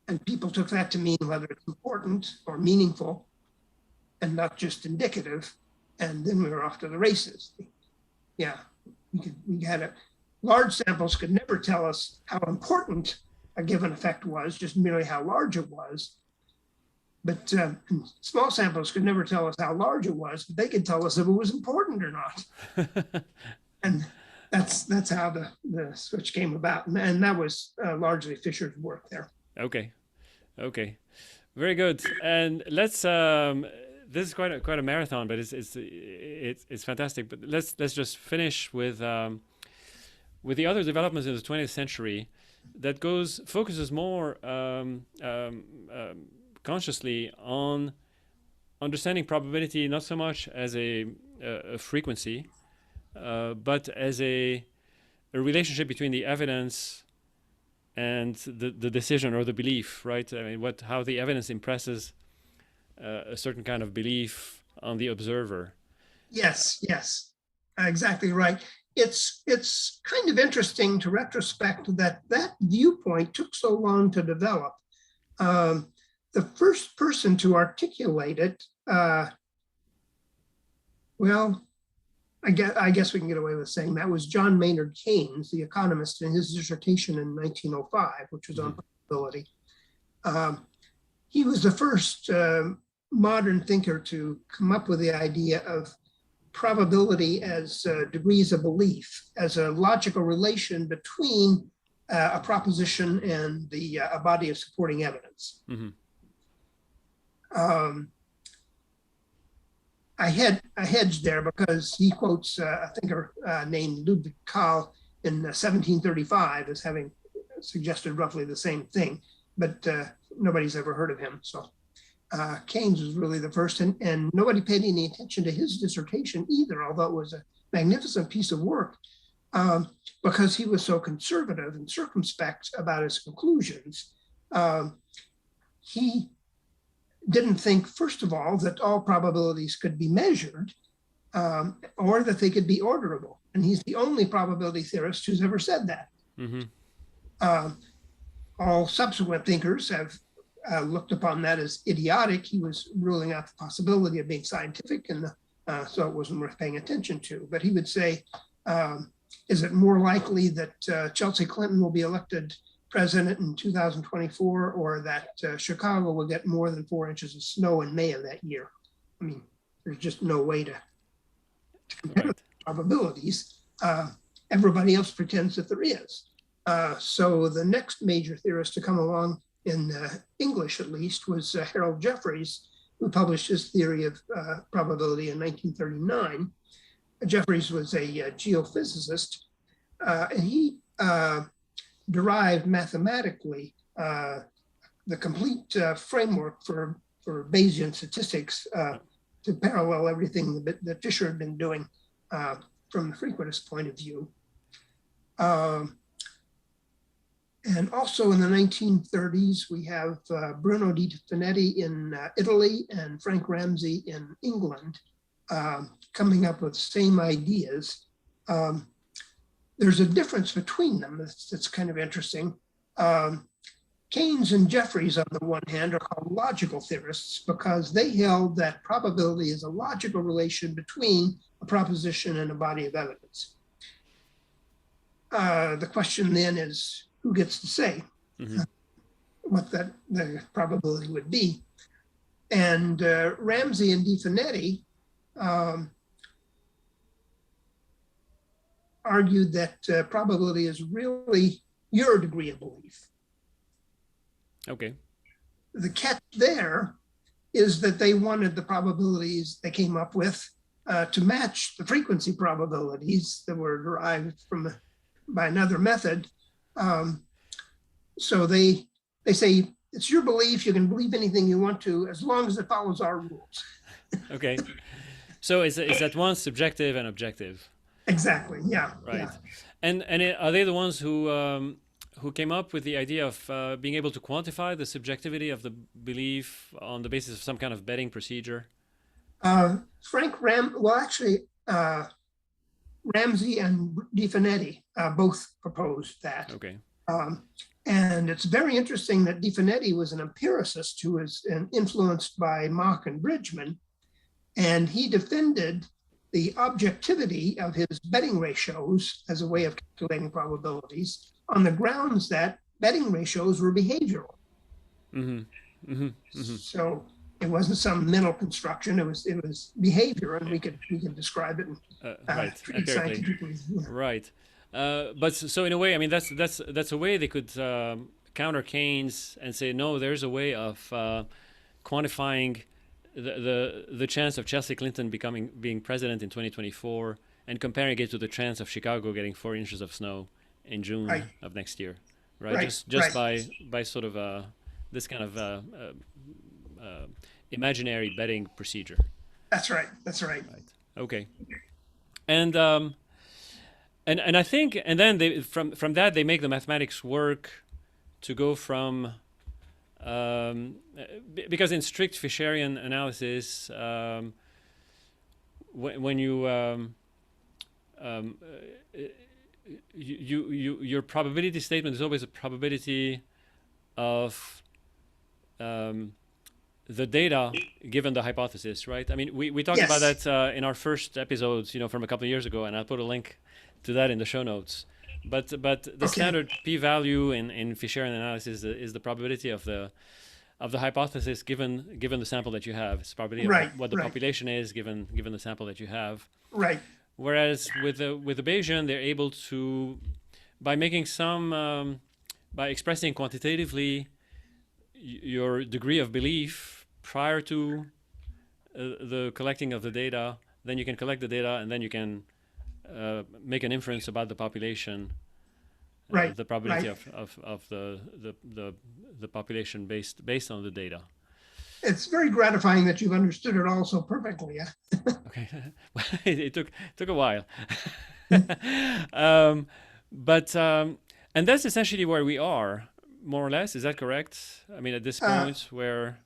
And people took that to mean whether it's important or meaningful and not just indicative. And then we were off to the races. Yeah, we had large samples could never tell us how important a given effect was, just merely how large it was. But small samples could never tell us how large it was, but they could tell us if it was important or not. And that's how the switch came about. And that was largely Fisher's work there. Okay. Very good. And let's this is quite a marathon, but it's fantastic. But let's just finish with the other developments in the 20th century that focuses more consciously on understanding probability, not so much as a frequency, but as a relationship between the evidence and the decision or the belief, right? I mean, how the evidence impresses a certain kind of belief on the observer. Yes, exactly right. It's kind of interesting to retrospect that viewpoint took so long to develop. The first person to articulate it, I guess we can get away with saying that was John Maynard Keynes, the economist, in his dissertation in 1905, which was on probability. He was the first modern thinker to come up with the idea of probability as degrees of belief, as a logical relation between a proposition and a body of supporting evidence. Mm-hmm. I hedged there because he quotes a thinker named Ludwig Kahl in 1735 as having suggested roughly the same thing, but nobody's ever heard of him. So Keynes was really the first, and nobody paid any attention to his dissertation either, although it was a magnificent piece of work because he was so conservative and circumspect about his conclusions. He didn't think, first of all, that all probabilities could be measured or that they could be orderable. And he's the only probability theorist who's ever said that. Mm-hmm. All subsequent thinkers have looked upon that as idiotic. He was ruling out the possibility of being scientific, and so it wasn't worth paying attention to. But he would say, is it more likely that Chelsea Clinton will be elected president in 2024, or that Chicago will get more than 4 inches of snow in May of that year? I mean, there's just no way to compare the probabilities. Everybody else pretends that there is. So the next major theorist to come along, in English at least, was Harold Jeffreys, who published his theory of probability in 1939. Jeffreys was a geophysicist, and he derived mathematically the complete framework for Bayesian statistics to parallel everything that Fisher had been doing from the frequentist point of view. And also in the 1930s, we have Bruno Di Finetti in Italy and Frank Ramsey in England coming up with the same ideas. There's a difference between them that's kind of interesting. Keynes and Jeffreys, on the one hand, are called logical theorists because they held that probability is a logical relation between a proposition and a body of evidence. The question then is, who gets to say what the probability would be? And Ramsey and Di Finetti argued that probability is really your degree of belief. Okay. The catch there is that they wanted the probabilities they came up with to match the frequency probabilities that were derived by another method. So they say, it's your belief, you can believe anything you want to, as long as it follows our rules. Okay. So is that one subjective and objective? Exactly, yeah. Right. Yeah. And are they the ones who came up with the idea of being able to quantify the subjectivity of the belief on the basis of some kind of betting procedure? Ramsey and Di Finetti both proposed that. Okay. And it's very interesting that Di Finetti was an empiricist who was influenced by Mach and Bridgman, and he defended the objectivity of his betting ratios as a way of calculating probabilities on the grounds that betting ratios were behavioral. Mm-hmm. Mm-hmm. Mm-hmm. So it wasn't some mental construction; it was behavior, and we could describe it scientifically. Yeah. Right. But so in a way, I mean, that's a way they could counter Keynes and say, no, there's a way of quantifying the chance of Chelsea Clinton being president in 2024 and comparing it to the chance of Chicago getting 4 inches of snow in June of next year, right? Just by sort of this kind of imaginary betting procedure. That's right. Right. Okay. And I think, and then they from that they make the mathematics work to go from because in strict Fischerian analysis, when your probability statement is always a probability of the data given the hypothesis, right? I mean, we talked about that in our first episodes, from a couple of years ago, and I'll put a link to that in the show notes. But the standard p-value in Fischerian analysis is the probability of the hypothesis given the sample that you have. It's probability of what the population is given the sample that you have. Right. Whereas with the Bayesian, they're able to, by making by expressing quantitatively your degree of belief prior to the collecting of the data, then you can collect the data and then you can make an inference about the population, the probability of the population based on the data. It's very gratifying that you've understood it all so perfectly. Okay, it took a while, and that's essentially where we are, more or less. Is that correct? I mean, at this point, where,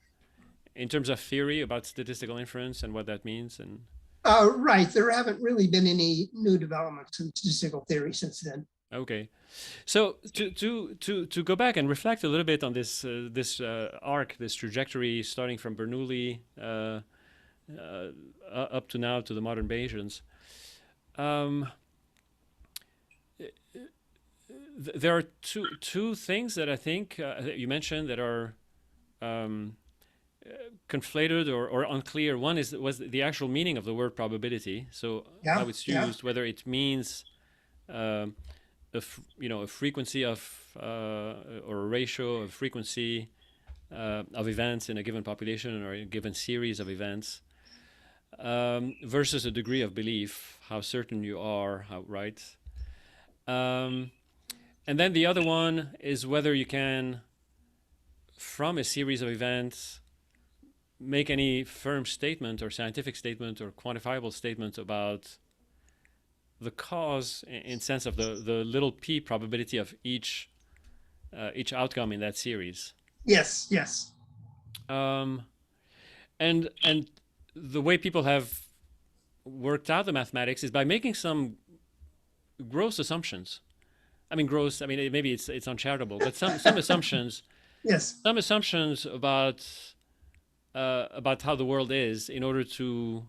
in terms of theory about statistical inference and what that means, and Right. There haven't really been any new developments in statistical theory since then. Okay, so to go back and reflect a little bit on this arc, this trajectory, starting from Bernoulli up to now to the modern Bayesians. Um, there are two things that I think that you mentioned that are um, conflated or unclear. One was the actual meaning of the word probability. So Yeah. how it's Yeah. used, whether it means a frequency of or a ratio of frequency of events in a given population or a given series of events versus a degree of belief, how certain you are, how right. Um, and then the other one is whether you can, from a series of events, make any firm statement or scientific statement or quantifiable statement about the cause in sense of the little p probability of each outcome in that series. Yes. Yes. Um, and the way people have worked out the mathematics is by making some gross assumptions. I mean, gross. I mean, maybe it's uncharitable, but some assumptions, Yes. some assumptions about how the world is in order to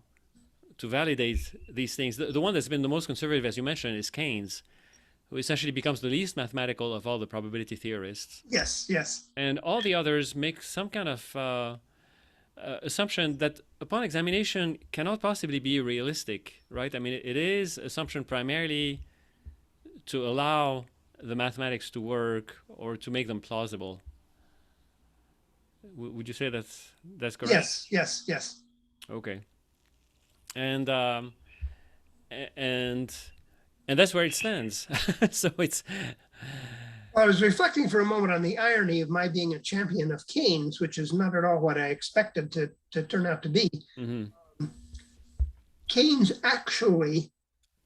validate these things. The one that's been the most conservative, as you mentioned, is Keynes, who essentially becomes the least mathematical of all the probability theorists. Yes. Yes. And all the others make some kind of assumption that upon examination cannot possibly be realistic, right? I mean, it is assumption primarily to allow the mathematics to work or to make them plausible. Would you say that's correct? Yes. Yes. Yes. Okay. And and and that's where it stands. So it's I was reflecting for a moment on the irony of my being a champion of Keynes, which is not at all what I expected to turn out to be. mhm, Keynes actually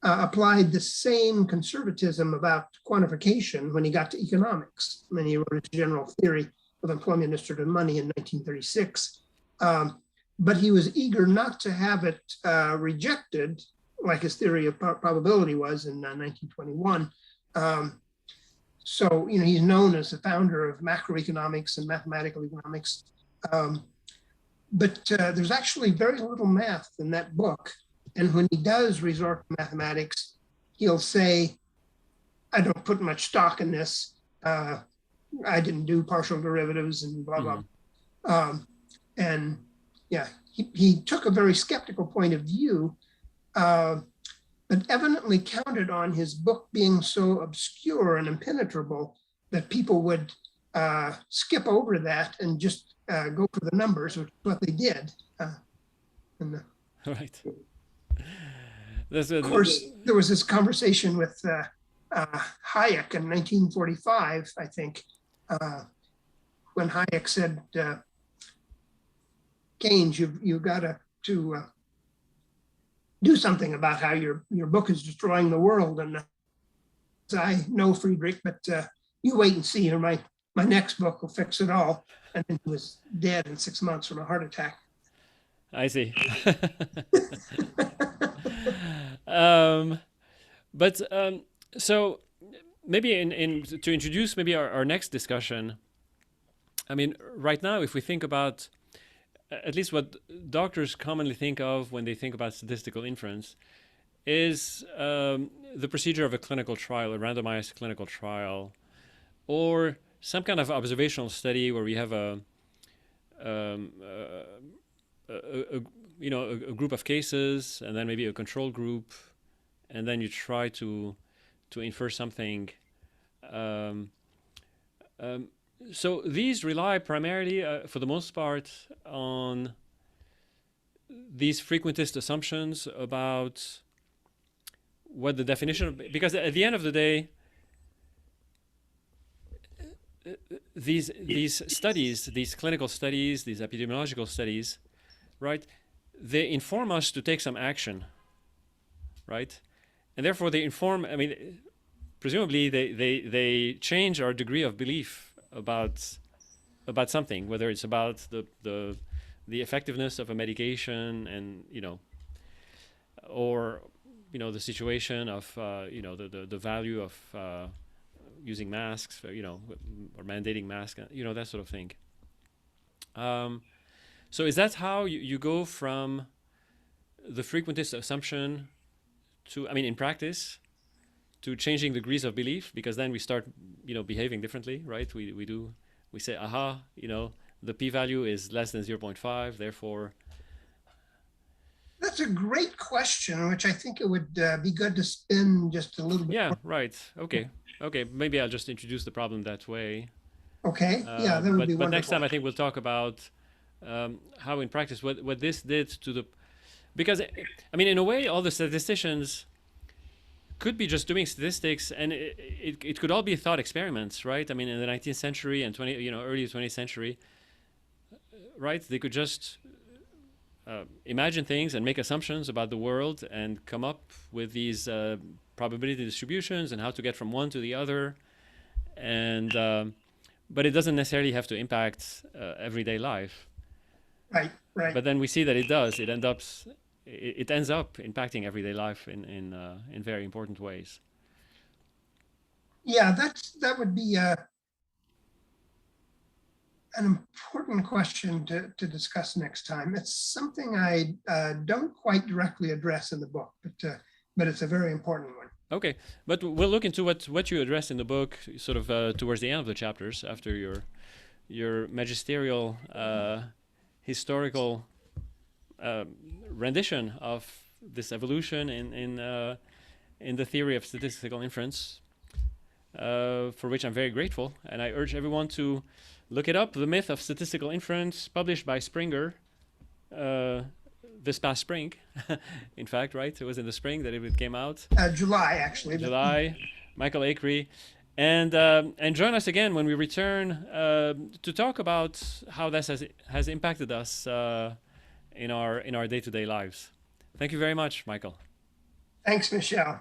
applied the same conservatism about quantification when he got to economics, when he wrote his general theory of employment, distributed money in 1936. But he was eager not to have it rejected, like his theory of probability was in 1921. So, he's known as the founder of macroeconomics and mathematical economics. But there's actually very little math in that book. And when he does resort to mathematics, he'll say, I don't put much stock in this. I didn't do partial derivatives and blah, blah. And yeah, he took a very skeptical point of view, but evidently counted on his book being so obscure and impenetrable that people would skip over that and just go for the numbers, which is what they did. right. Of course, there was this conversation with Hayek in 1945, I think, when Hayek said, Keynes, you've got to do something about how your book is destroying the world. And I know, Friedrich, but you wait and see, or my next book will fix it all. And then he was dead in 6 months from a heart attack. I see. But so maybe to introduce maybe our next discussion. I mean, right now, if we think about at least what doctors commonly think of when they think about statistical inference is the procedure of a clinical trial, a randomized clinical trial, or some kind of observational study where we have a group of cases and then maybe a control group, and then you try to infer something. So these rely primarily, for the most part, on these frequentist assumptions about what the definition of, because at the end of the day, these studies, these clinical studies, these epidemiological studies, right, they inform us to take some action, right? And therefore they inform, I mean, presumably they change our degree of belief about something, whether it's about the effectiveness of a medication, and or the situation of the value of using masks, or mandating masks, that sort of thing. So is that how you go from the frequentist assumption to, in practice, to changing degrees of belief? Because then we start, behaving differently, right? We say, aha, the p-value is less than 0.5, therefore. That's a great question, which I think it would be good to spin just a little bit. Yeah, right. Okay. Maybe I'll just introduce the problem that way. Okay. Yeah, that would be wonderful. But next time I think we'll talk about how in practice what this did to the, because in a way all the statisticians could be just doing statistics, and it could all be thought experiments, right? In the 19th century and early 20th century, right? They could just imagine things and make assumptions about the world and come up with these probability distributions and how to get from one to the other, and but it doesn't necessarily have to impact everyday life. Right. But then we see that it does. It ends up impacting everyday life in very important ways. Yeah, that would be an important question to discuss next time. It's something I don't quite directly address in the book, but it's a very important one. Okay, but we'll look into what you address in the book, sort of towards the end of the chapters, after your magisterial historical rendition of this evolution in the theory of statistical inference, for which I'm very grateful. And I urge everyone to look it up, The Myth of Statistical Inference, published by Springer this past spring. In fact, right? It was in the spring that it came out. July, actually. July. Michael Acree. And join us again when we return to talk about how this has impacted us in our day-to-day lives. Thank you very much, Michael. Thanks, Michel.